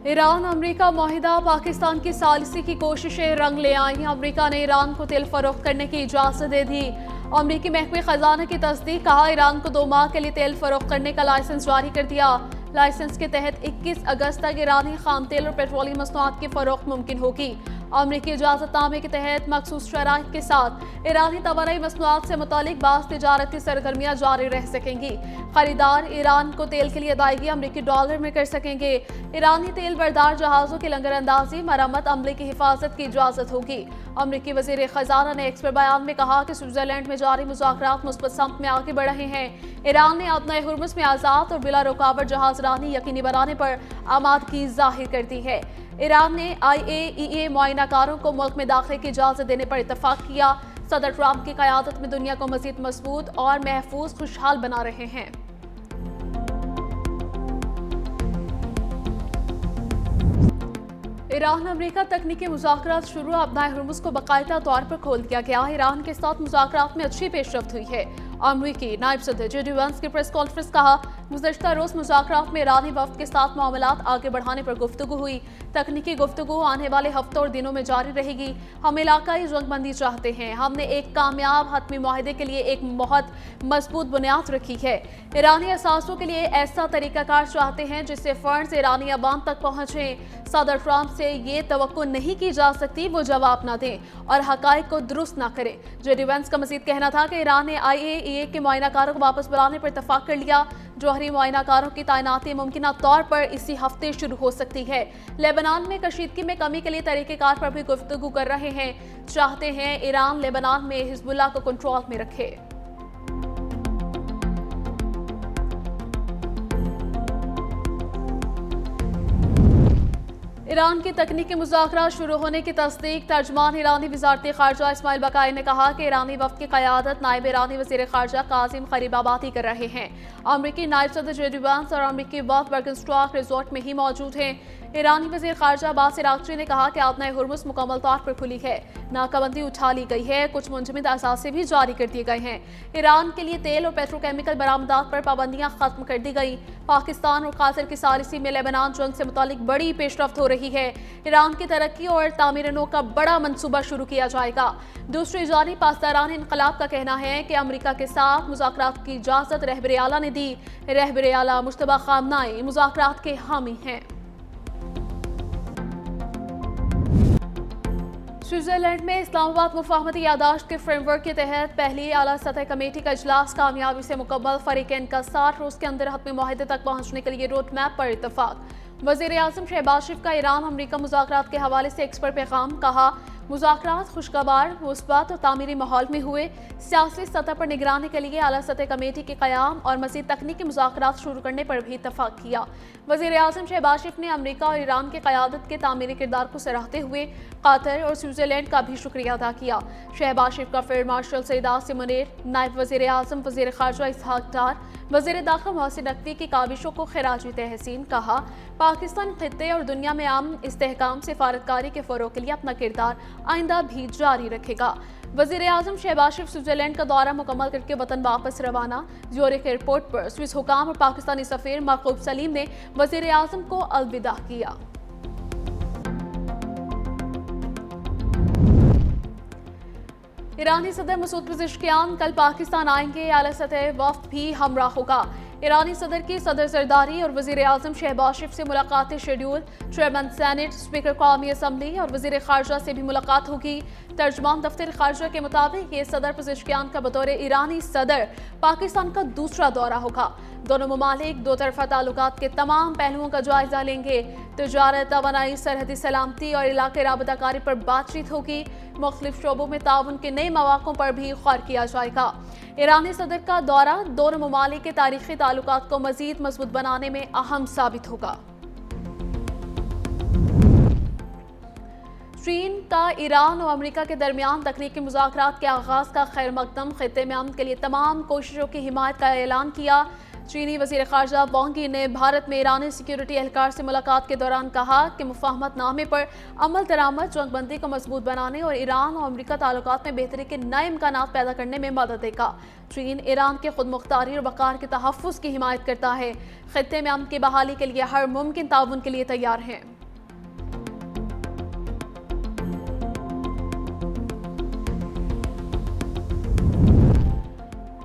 Iran America मुआहिदा Pakistan की सालिसी की कोशिशें रंग ले आई। अमेरिका ने ईरान को तेल फरोख्त करने की इजाजत दे दी। अमेरिकी महकमे खजाना की तस्दीक, कहा ईरान को 2 माह के लिए तेल फरोख्त करने का लाइसेंस जारी कर दिया। लाइसेंस के तहत 21 अगस्त तक ईरानी खाम तेल और पेट्रोलियम मसनूआत की फरोख्त मुमकिन होगी। अमेरिकी इजाजतनामे के तहत मखसूस शराइत के साथ ईरानी तवानाई मसनूआत से मुतालिक बाज़ तिजारती सरगर्मियां जारी रह सकेंगी। खरीदार ईरान को तेल के लिए अदायगी अमेरिकी डॉलर में कर सकेंगे। ईरानी तेल बरदार जहाजों की लंगर अंदाजी, मरम्मत, अमले की हिफाजत की इजाजत होगी। अमेरिकी वजीर खजाना ने एक बयान में कहा कि स्विट्जरलैंड में जारी मुज़ाकरात मुस्बत समत में आगे बढ़ रहे हैं। ईरान ने अपने हुर्मुज़ में आज़ाद और बिला रुकावट जहाज रानी यकीनी बनाने पर आमादगी जाहिर कर दी है। ईरान ने IAEA मुआयनाकारों को मुल्क में दाखिले की इजाजत देने पर इत्तफाक किया। सदर ट्रंप की क़यादत में दुनिया को मज़ीद मजबूत और महफूज खुशहाल बना रहे हैं। ईरान अमेरिका तकनीकी मुज़ाकरात शुरू, अपना हुर्मुज़ को बाकायदा तौर पर खोल दिया गया। ईरान के साथ मुज़ाकरात में अच्छी पेशरफ्त हुई है। अमरीकी नायब सदर JD Vance की प्रेस कॉन्फ्रेंस, कहा गुज़श्ता रोज़ मुज़ाकरात में ईरानी वफ़द के साथ मामलात आगे बढ़ाने पर गुफ्तगू हुई। तकनीकी गुफ्तगू आने वाले हफ्तों और दिनों में जारी रहेगी। हम इलाकाई जंगबंदी चाहते हैं। हमने एक कामयाब हतमी मुआहदे के लिए एक बहुत मजबूत बुनियाद रखी है। ईरानी असासों के लिए ऐसा तरीकाकार चाहते हैं जिससे फंड्स ईरानी अवाम तक पहुँचें। सदर ट्रंप से ये तवक्को नहीं की जा सकती वो जवाब न दें और हकायक को दुरुस्त न करें। JD Vance का मजीद कहना था कि ईरान ने IAEA के मुआयनाकारों को वापस बुलाने पर इत्तफाक कर लिया। जौहरी मुआयनाकारों की तैनाती मुमकिन तौर पर इसी हफ्ते शुरू हो सकती है। लेबनान में कशीदगी में कमी के लिए तरीक़ेकार पर भी गुफ्तगू कर रहे हैं। चाहते हैं ईरान लेबनान में हिजबुल्लाह को कंट्रोल में रखे। ईरान की तकनीकी मुज़ाकरात शुरू होने की तस्दीक। तर्जमान ईरानी वज़ारत ख़ारजा इस्माइल बक़ाई ने कहा कि ईरानी वफ़द की क़यादत नायब ईरानी वज़ीर ख़ारजा कासिम ग़रीबाबादी कर रहे हैं। अमरीकी नायब सदर JD Vance और अमरीकी वफ़द बर्गनस्टॉक रिजॉर्ट में ही मौजूद हैं। ईरानी वज़ीर ख़ारजा अब्बास इराक़ची ने कहा कि अपना हुर्मुज़ मुकम्मल तौर पर खुली है। नाकाबंदी उठा ली गई है। कुछ मुंजमद असासे भी जारी कर दिए गए हैं। ईरान के लिए तेल और पेट्रोकेमिकल बरामदात पर पाबंदियाँ खत्म कर दी गई। पाकिस्तान और क़तर की सालिसी में लेबनान जंग से मुतालिक बड़ी पेशरफ्त हो रही है। ईरान की तरक्की और तामीर नौ का बड़ा मंसूबा शुरू किया जाएगा। दूसरी जानिब पासदारान इनकलाब का कहना है कि अमेरिका के साथ मुज़ाकरात की इजाज़त रहबर आला ने दी। रहबर आला मुश्तबा खामनाई मुज़ाकरात के हामी हैं। स्विट्जरलैंड में इस्लामाबाद मुफाहमती यादाश्त के फ्रेमवर्क के तहत पहली आला सतह कमेटी का इजलास कामयाबी से मुकम्मल। फरीकैन का 60 रोज के अंदर हतमी मुआहदे तक पहुंचने के लिए रोड मैप पर इत्तफाक। वज़ीर आज़म शहबाज शरीफ का ईरान अमेरिका मुज़ाकरात के हवाले से एक्सपर्ट पैगाम, कहा मुज़ाकरात खुशगवार, मुस्बत और तामीरी माहौल में हुए। सियासी सतह पर निगरानी के लिए आला सतह कमेटी के क़याम और मज़ीद तकनीकी मुज़ाकरात शुरू करने पर भी इत्तफाक किया। वज़ीर आज़म शहबाज शरीफ ने अमेरिका और ईरान के क़यादत के तामीरी किरदार को सराहते हुए कतर और स्विट्ज़रलैंड का भी शुक्रिया अदा किया। शहबाज शरीफ का फील्ड मार्शल सईद आसिम मुनीर, नायब वज़ीर आज़म वज़ीर ख़ारजा इसहाक़ डार, वज़ीर दाखिला मोहसिन नकवी की काविशों को खिराज तहसीन, कहा पाकिस्तान खित्ते और दुनिया में अमन इस्तेहकाम सिफारतकारी के फ़रोग़ के लिए अपना किरदार आइंदा भी जारी रखेगा। वज़ीर आज़म शहबाज शरीफ स्विट्ज़रलैंड का दौरा मुकम्मल करके वतन वापस रवाना। ज़्यूरिख एयरपोर्ट पर स्विस हुकाम और पाकिस्तानी सफ़ीर मरकूब सलीम ने वज़ीर आज़म को अलविदा किया। ईरानी सदर मसूद पेज़ेश्कियान कल पाकिस्तान आएंगे। आला सतह वफ़द भी हमरा होगा। ईरानी सदर की सदर जरदारी और वज़ीर आज़म शहबाज शरीफ से मुलाकातें शेड्यूल। चेयरमैन सेनेट, स्पीकर कौमी असम्बली और वज़ीर ख़ारजा से भी मुलाकात होगी। तर्जमान दफ्तर ख़ारजा के मुताबिक ये सदर पेज़ेश्कियान का बतौर ईरानी सदर पाकिस्तान का दूसरा दौरा होगा। दोनों ममालिक दो तरफ़ा ताल्लुकात के तमाम पहलुओं का जायजा लेंगे। तिजारत, तवानाई, सरहदी सलामती और इलाके राबताकारी पर बातचीत होगी। मुख्तलिफ शोबों में ताउन के नए मौक़ों पर भी गौर किया जाएगा। ईरानी सदर का दौरा दोनों ममालिक के तारीख़ी ताल्लुकात को मज़ीद मजबूत बनाने में अहम साबित होगा। चीन का ईरान और अमेरिका के दरमियान तकनीकी मुज़ाकरात के आगाज़ का खैर मकदम। खित्ते में अमन के लिए तमाम कोशिशों की हिमायत का ऐलान किया। चीनी वज़ीर ख़ारजा वांग यी ने भारत में ईरानी सिक्योरिटी एहलकार से मुलाकात के दौरान कहा कि मुफ़ाहमतनामे पर अमल दरामद जंगबंदी को मजबूत बनाने और ईरान और अमरीका ताल्लुकात में बेहतरी के नए इम्कानात पैदा करने में मदद देगा। चीन ईरान के खुद मुख्तारी और वक़ार के तहफ़्फ़ुज़ की हिमायत करता है, ख़ित्ते में अमन की बहाली के लिए हर मुमकिन ताउन के लिए तैयार है।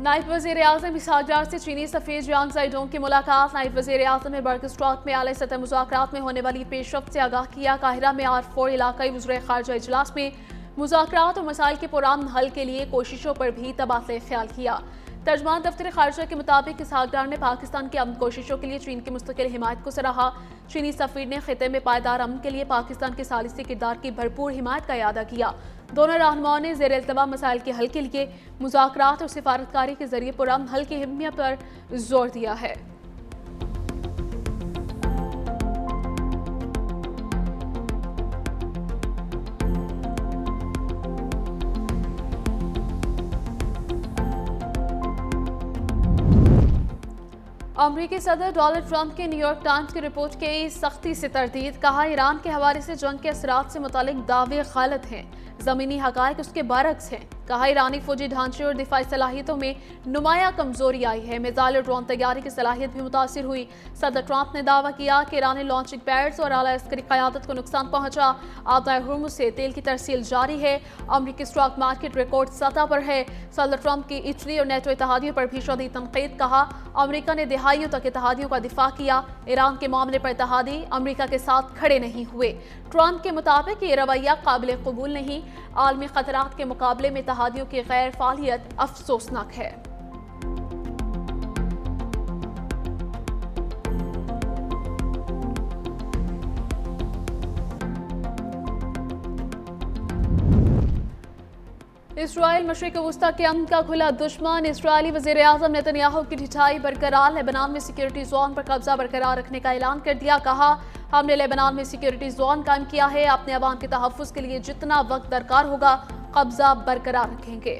नायब वज़ीर आज़म इसहाक डार से चीनी सफ़ीर जियांग ज़ाइडोंग की मुलाकात। नायब वज़ीर आज़म ने बर्गस्टॉक में आला सतह मुज़ाकरात में होने वाली पेशरफ्त से आगाह किया। काहिरा में R4 इलाकाई वज़ीर ख़ारजा इजलास में मुज़ाकरात और मसाइल के पुरान हल के लिए कोशिशों पर भी तबादला ख्याल किया। तर्जमान दफ्तर ख़ारजा के मुताबिक इसहाक डार ने पाकिस्तान की अमन कोशिशों के लिए चीन की मुस्तकिल हिमायत को सराहा। चीनी सफ़ीर ने ख़ित्ते में पायदार अमन के लिए पाकिस्तान के सालिसी किरदार की भरपूर हिमायत का इयादा किया। दोनों रहनुमाओं ने ज़ेर इल्तवा मसाइल के हल के लिए मुज़ाकरात और सिफारतकारी के जरिए पुरअमन हल की अहमियत पर जोर दिया है। अमरीकी सदर डोनाल्ड ट्रंप की न्यूयॉर्क टाइम्स की रिपोर्ट की सख्ती से तरदीद। कहा, ईरान के हवाले से जंग के असरात से मुतालिक दावे गलत हैं, ज़मीनी हक़ाइक़ उसके बरक्स हैं। कहा, ईरानी फौजी ढांचे और दिफाई सलाहियतों में नुमाया कमजोरी आई है। मिसाइल और ड्रोन तैयारी की सलाहियत भी मुतासिर हुई। सदर ट्रंप ने दावा किया कि ईरानी लॉन्चिंग पैड्स और आला अस्करी क़यादत को नुकसान पहुंचा। आबदाए हुर्मुज़ से तेल की तरसील जारी है। अमरीकी स्टॉक मार्केट रिकॉर्ड सतह पर है। सदर ट्रंप की इटली और नेटो इत्तेहादियों पर भी शदीद तनकीद। कहा, अमरीका ने दहाइयों तक इत्तेहादियों का दिफा किया। ईरान के मामले पर इत्तेहादी अमरीका के साथ खड़े नहीं हुए। ट्रंप के मुताबिक ये रवैया काबिल कबूल नहीं। आलमी खतरात के मुकाबले में इत्तेहादियों की गैर फालियत अफसोसनाक है। इसराइल मशरिक़ वस्ता के अमन का खुला दुश्मन। इसराइली वज़ीर आज़म नेतन्याहू की ढिठाई बरकरार। लेबनान में सिक्योरिटी जोन पर कब्जा बरकरार रखने का ऐलान कर दिया। कहा, हमने लेबनान में सिक्योरिटी जोन कायम किया है। अपने अवाम के तहफ़्फ़ुज़ के लिए जितना वक्त दरकार होगा कब्जा बरकरार रखेंगे।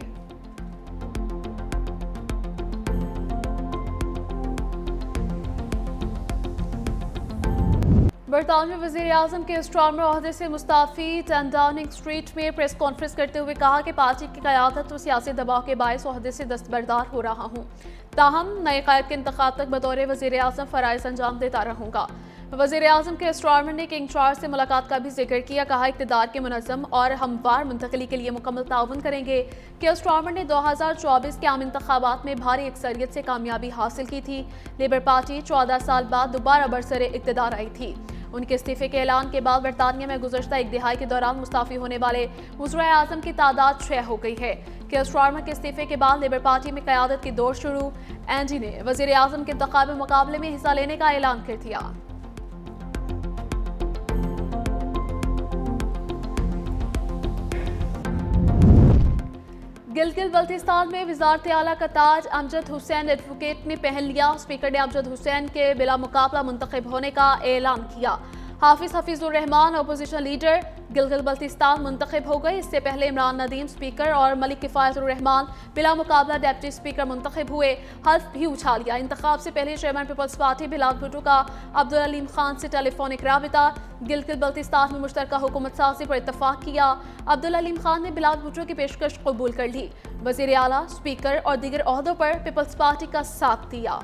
बरतानवी वज़ीर आज़म के स्टार्मर ओहदे से मुस्ताफ़ी 10 डाउनिंग स्ट्रीट में प्रेस कॉन्फ्रेंस करते हुए कहा कि पार्टी की क़यादत और सियासी दबाव के बायस ओहदे से दस्तबरदार हो रहा हूँ। ताहम नए क़ायद के इंतखाब तक बतौर वज़ीर आज़म फ़राइज़ अंजाम देता रहूँगा। वज़ीर आज़म के स्टार्मर ने किंग चार्ल्स से मुलाकात का भी जिक्र किया। कहा, इक़्तिदार के मुनज़्ज़म और हमवार मुंतक़ली के लिए मुकम्मल ताउन करेंगे। कि स्टार्मर ने 2024 के आम इंतखाबात में भारी अक्सरियत से कामयाबी हासिल की थी। लेबर पार्टी 14 साल बाद दोबारा बरसरे इक़्तिदार आई थी। उनके इस्तीफे के ऐलान के बाद बरतानिया में गुज़श्ता एक दिहाई के दौरान मुस्ताफ़ी होने वाले वज़ीर आज़म की तादाद 6 हो गई है। कि स्टार्मर के इस्तीफे के बाद लेबर पार्टी में क़यादत की दौड़ शुरू। एंडी ने वज़ीर आज़म के इंतखाबी मुकाबले में हिस्सा लेने का ऐलान कर दिया। गिलगित बल्तिस्तान में वज़ारत आला का ताज अमजद हुसैन एडवोकेट ने पहन लिया। स्पीकर ने अमजद हुसैन के बिला मुकाबला मुंतखब होने का ऐलान किया। हाफिज हफीजुर रहमान अपोजिशन लीडर गिलगित बल्तिस्तान मुंतखब हो गए। इससे पहले इमरान नदीम स्पीकर और मलिक किफ़ायतुर रहमान बिला मुकाबला डिप्टी स्पीकर मुंतखब हुए। हल्फ भी उछा लिया। इंतखाब से पहले चेयरमैन पीपल्स पार्टी बिलाल भुट्टो का अब्दुल अलीम खान से टेलीफोनिक राबिता। गिलगित बल्तिस्तान में मुश्तरका हुकूमत साजी पर इत्तफाक किया। अब्दुल अलीम खान ने बिलाल भुट्टो की पेशकश कबूल कर ली। वज़ीर आला, स्पीकर और दीगर ओहदों पर पीपल्स पार्टी का साथ दिया।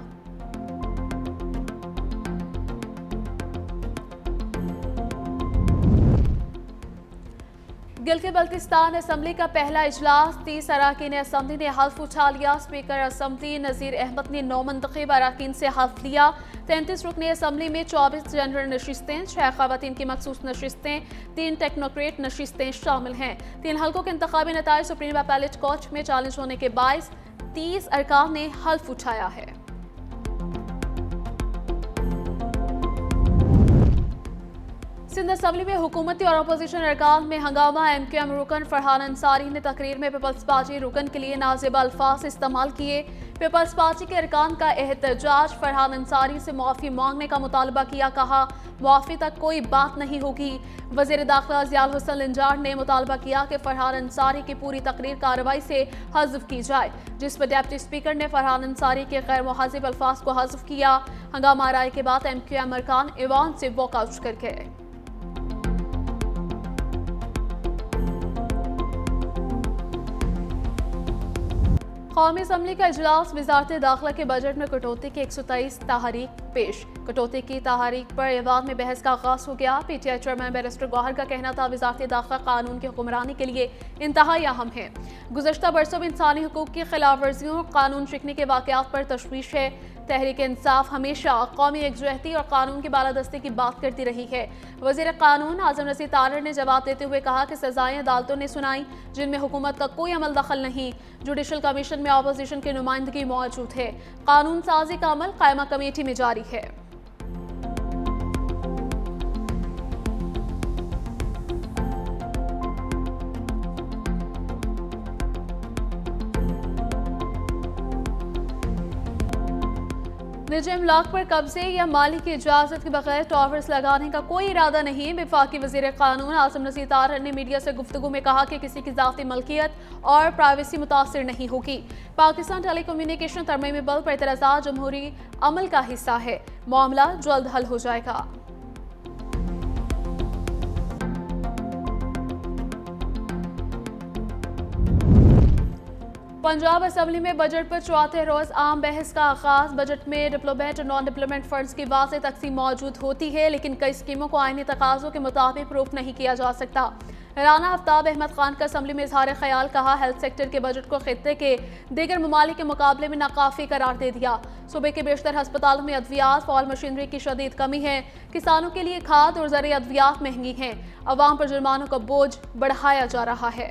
गिलगित बल्तिस्तान असम्बली का पहला इजलास 30 अराकीन असम्बली ने हल्फ उठा लिया। स्पीकर असम्बली नज़ीर अहमद ने 9 मुंतखब अराकीन से हल्फ लिया। 33 रुकनी असम्बली में 24 जनरल नशिस्तें, 6 ख़वातीन की मखसूस नशिस्तें, 3 टेक्नोक्रेट नशिस्तें शामिल हैं। 3 हल्कों के इंतखाबी नताइज सुप्रीम अपैलेट कोर्ट में चैलेंज होने के बायस 30 अरकान ने हल्फ उठाया है। सिंध असम्बली में हुकूमती और अपोजिशन अरकान में हंगामा। MQM रुकन फरहान अंसारी ने तकरीर में पीपल्स पार्टी रुकन के लिए नाज़िब अल्फाज इस्तेमाल किए। पीपल्स पार्टी के अरकान का एहतजाज, फरहान अंसारी से माफी मांगने का मुतालबा किया, कहा माफी तक कोई बात नहीं होगी। वजीर दाखिला ज़ियाउल हुसैन लिंजार ने मुतालबा किया कि फरहान अंसारी की पूरी तकरीर कार्रवाई से हज़फ की जाए, जिस पर डिप्टी स्पीकर ने फरहान अंसारी के गैर मुहाजिब अल्फाज को हज़फ किया। हंगामा आराई के बाद MQM अरकान ईवान से वॉकआउट कर गए। कौमी असम्बली का इजलास, वजारत दाखिला के बजट में कटौती की 123 तहरीक पेश। कटौती की तहरीक पर ऐवान में बहस का आगाज हो गया। PTI चेयरमैन बैरिस्टर गौहर का कहना था वजारत दाखिला कानून की हुक्मरानी के लिए इंतहाई अहम है। गुज़श्ता बरसों में इंसानी हुकूक की खिलाफ वर्जियों, कानून शिकने के वाक़यात पर तशवीश है। तहरीक इंसाफ हमेशा कौमी एकजुहती और कानून की बालादस्ती की बात करती रही है। वज़ीर कानून आज़म रज़ी तारड़ ने जवाब देते हुए कहा कि सजाएं अदालतों ने सुनाई, जिनमें हुकूमत का कोई अमल दखल नहीं। जुडिशल कमीशन में अपोजिशन की नुमाइंदगी मौजूद है। कानून साजी का अमल कायमा कमेटी में जारी है। निजी इमलाक पर कब्जे या मालिक की इजाजत के बगैर टावर्स लगाने का कोई इरादा नहीं। वफाकी वजीर कानून आज़म रज़ी तारड़ ने मीडिया से गुफ्तगू में कहा कि किसी की ज़ाती मलकियत और प्राइवेसी मुतासिर नहीं होगी। पाकिस्तान टेलीकम्युनिकेशन तरमीमी बिल पर एतराज़ात जमहूरी अमल का हिस्सा है। मामला जल्द हल हो जाएगा। पंजाब असम्बली में बजट पर चौथे रोज आम बहस का आगाज। बजट में डिप्लोमेट और नॉन डिप्लोमेट फंड्स की वाज़ेह तकसीम मौजूद होती है, लेकिन कई स्कीमों को आईनी तकाज़ों के मुताबिक प्रूफ नहीं किया जा सकता। राना आफ्ताब अहमद खान का असम्बली में इजहार ख्याल, कहा हेल्थ सेक्टर के बजट को खित्ते के दीगर ममालिक के मुकाबले में नाकाफी करार दे दिया। सूबे के बेशतर अस्पतालों में अद्वियात फॉल मशीनरी की शदीद कमी है। किसानों के लिए खाद और ज़रूरी अद्वियात महंगी हैं। अवाम पर जुर्मानों का बोझ बढ़ाया जा रहा है।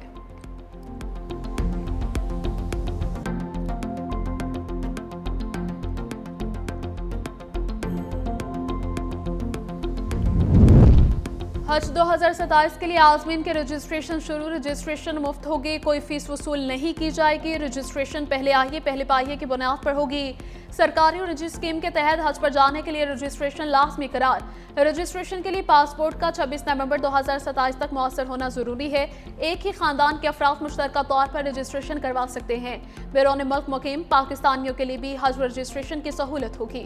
हज 2027 के लिए आज़मीन के रजिस्ट्रेशन शुरू। रजिस्ट्रेशन मुफ्त होगी, कोई फीस वसूल नहीं की जाएगी। रजिस्ट्रेशन पहले आइए पहले पाइए की बुनियाद पर होगी। सरकारी और निजी स्कीम के तहत हज पर जाने के लिए रजिस्ट्रेशन लाजमी करार। रजिस्ट्रेशन के लिए पासपोर्ट का 26 नवंबर 2027 तक मौसर होना जरूरी है। एक ही खानदान के अफराद मुश्तरका तौर पर रजिस्ट्रेशन करवा सकते हैं। बैरून मुल्क मुकीम पाकिस्तानियों के लिए भी हज रजिस्ट्रेशन की सहूलत होगी।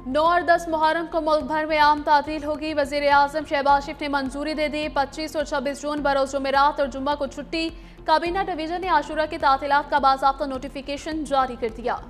9 और 10 मुहर्रम को मुल्क भर में आम तातील होगी। वजीर आजम शहबाज शरीफ ने मंजूरी दे दी। 25 और 26 जून बरोज जुमेरात और जुम्मा को छुट्टी। काबीना डिवीजन ने आशुरा की तातीलात का बाज़ाब्ता नोटिफिकेशन जारी कर दिया।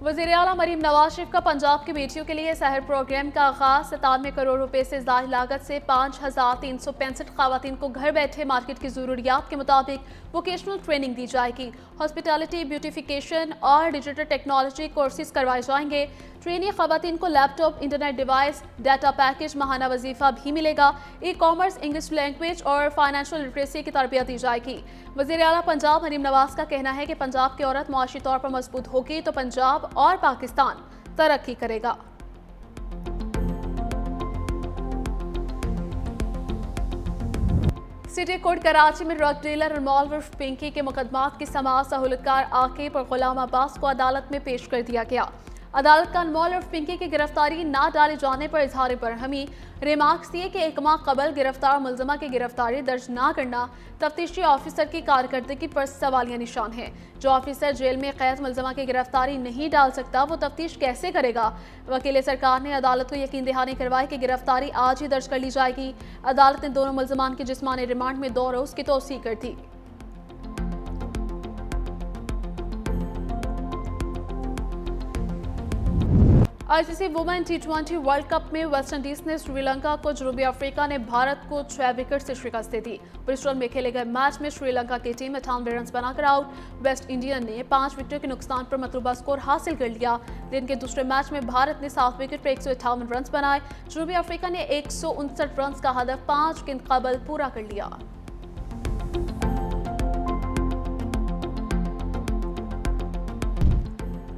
वज़ीर आला मरीम नवाज शरीफ का पंजाब की बेटियों के लिए सहर प्रोग्राम का आगाज। 97 करोड़ रुपए से ज़ायद लागत से 5365 खवातीन को घर बैठे मार्केट की ज़रूरियात के मुताबिक वोकेशनल ट्रेनिंग दी जाएगी। हॉस्पिटैलिटी, ब्यूटिफिकेशन और डिजिटल टेक्नोलॉजी कोर्सेज करवाए जाएंगे। ट्रेनी खवातीन को laptop, internet device, data package, माहाना वजीफा भी मिलेगा। ई-कॉमर्स, इंग्लिश लैंग्वेज और फाइनेंशियल लिटरेसी की तरबियत दी जाएगी। वज़ीर आला पंजाब मरीम नवाज का कहना है कि पंजाब की औरत मुआशी तौर पर मजबूत होगी तो पंजाब और पाकिस्तान तरक्की करेगा। सिटी कोर्ट कराची में ड्रग डीलर और मॉल उर्फ पिंकी के मुकदमात की समाअत सहूलतकार आकिब और गुलाम अब्बास को अदालत में पेश कर दिया गया। अदालत का अनमोल और पिंकी की गिरफ्तारी ना डाले जाने पर इजहार बरहमी। रिमार्क्स दिए कि एक माह कबल गिरफ्तार मुलजमा की गिरफ्तारी दर्ज ना करना तफ्तीशी ऑफिसर की कारकर्दगी पर सवालिया निशान है। जो ऑफिसर जेल में कैद मुलजमा की गिरफ्तारी नहीं डाल सकता वो तफ्तीश कैसे करेगा। वकील सरकार ने अदालत को यकीन दहानी करवाई कि गिरफ्तारी आज ही दर्ज कर ली जाएगी। अदालत ने दोनों मुलजमान की जिस्मानी रिमांड में 2 रोज की तोसी कर दी। ICC women T20 world cup में वेस्टइंडीज ने श्रीलंका को, जनूबी अफ्रीका ने भारत को 6 विकेट से शिकस्त दे दी। ब्रिस्टल में खेले गए मैच में श्रीलंका की टीम 98 रन बनाकर आउट। वेस्ट इंडियन ने 5 विकेटों के नुकसान पर मतलूबा स्कोर हासिल कर लिया। दिन के दूसरे मैच में भारत ने 7 विकेट पर 158 रन बनाए। जनूबी अफ्रीका ने 159 रन का हदफ 5 गेंद कबल पूरा कर लिया।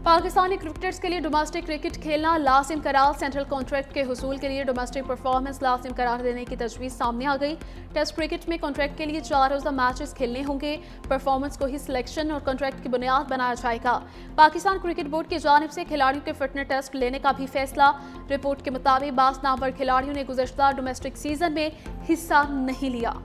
पाकिस्तानी क्रिकेटर्स के लिए डोमेस्टिक क्रिकेट खेलना लाजिम करार। सेंट्रल कॉन्ट्रैक्ट के हुसूल के लिए डोमेस्टिक परफॉर्मेंस लाजिम करार देने की तजवीज़ सामने आ गई। टेस्ट क्रिकेट में कॉन्ट्रैक्ट के लिए 4 रोज़ा मैचेस खेलने होंगे। परफॉर्मेंस को ही सिलेक्शन और कॉन्ट्रैक्ट की बुनियाद बनाया जाएगा। पाकिस्तान क्रिकेट बोर्ड की जानिब से खिलाड़ियों के फिटनेस टेस्ट लेने का भी फैसला। रिपोर्ट के मुताबिक 22 नामवर खिलाड़ियों ने गुज़श्ता डोमेस्टिक सीजन में हिस्सा नहीं लिया।